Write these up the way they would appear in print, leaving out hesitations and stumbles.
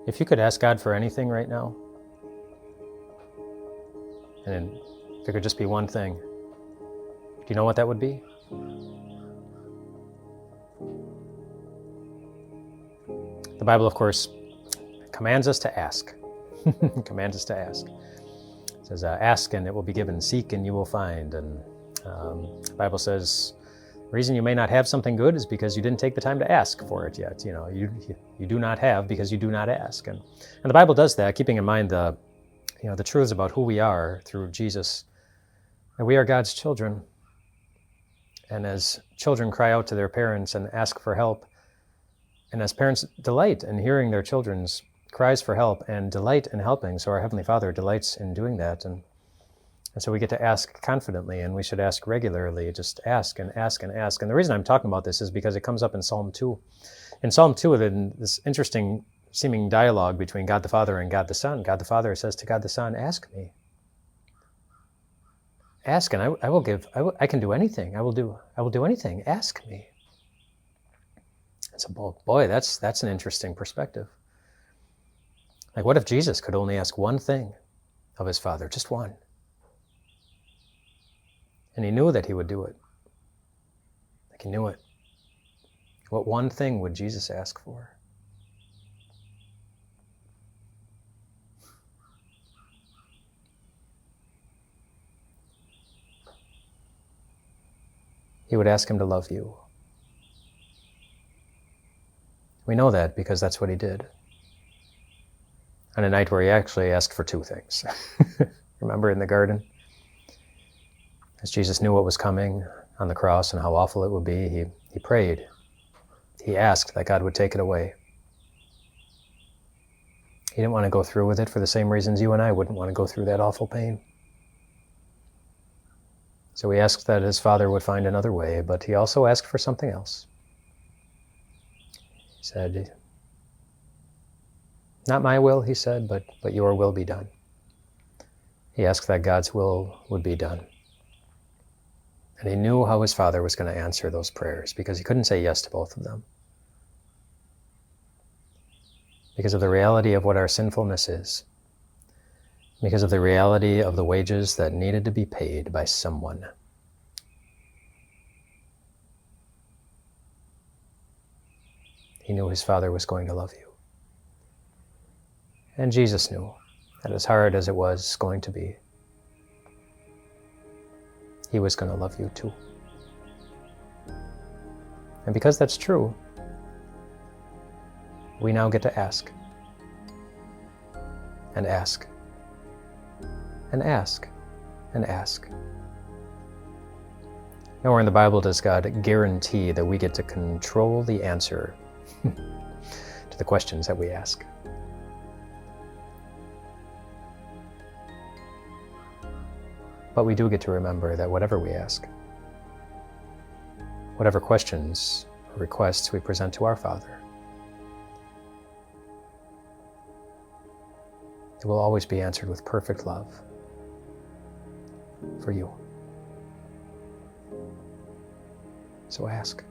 If you could ask God for anything right now, and if it could just be one thing, do you know what that would be? The Bible, of course, commands us to ask. Commands us to ask. It says, ask and it will be given, seek and you will find. And the Bible says, the reason you may not have something good is because you didn't take the time to ask for it yet. You do not have because you do not ask. And the Bible does that, keeping in mind the truths about who we are through Jesus. And we are God's children. And as children cry out to their parents and ask for help, and as parents delight in hearing their children's cries for help and delight in helping, so our Heavenly Father delights in doing that. And so we get to ask confidently, and we should ask regularly, just ask and ask and ask. And the reason I'm talking about this is because it comes up in Psalm 2. In Psalm 2, in this interesting seeming dialogue between God the Father and God the Son, God the Father says to God the Son, ask me. Ask and I will give. I can do anything. I will do anything. Ask me. And so, boy, that's an interesting perspective. Like, what if Jesus could only ask one thing of his Father, just one? And he knew that he would do it. Like, he knew it. What one thing would Jesus ask for? He would ask him to love you. We know that because that's what he did. On a night where he actually asked for two things. Remember in the garden? As Jesus knew what was coming on the cross and how awful it would be, he prayed. He asked that God would take it away. He didn't want to go through with it for the same reasons you and I wouldn't want to go through that awful pain. So he asked that his Father would find another way, but he also asked for something else. He said, not my will, he said, but your will be done. He asked that God's will would be done. And he knew how his Father was going to answer those prayers because he couldn't say yes to both of them. Because of the reality of what our sinfulness is. Because of the reality of the wages that needed to be paid by someone. He knew his Father was going to love you. And Jesus knew that as hard as it was going to be, he was going to love you too. And because that's true, we now get to ask. And ask. And ask. And ask. Nowhere in the Bible does God guarantee that we get to control the answer to the questions that we ask. But we do get to remember that whatever we ask, whatever questions or requests we present to our Father, it will always be answered with perfect love for you. So ask.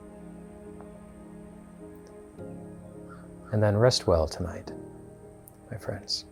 And then rest well tonight, my friends.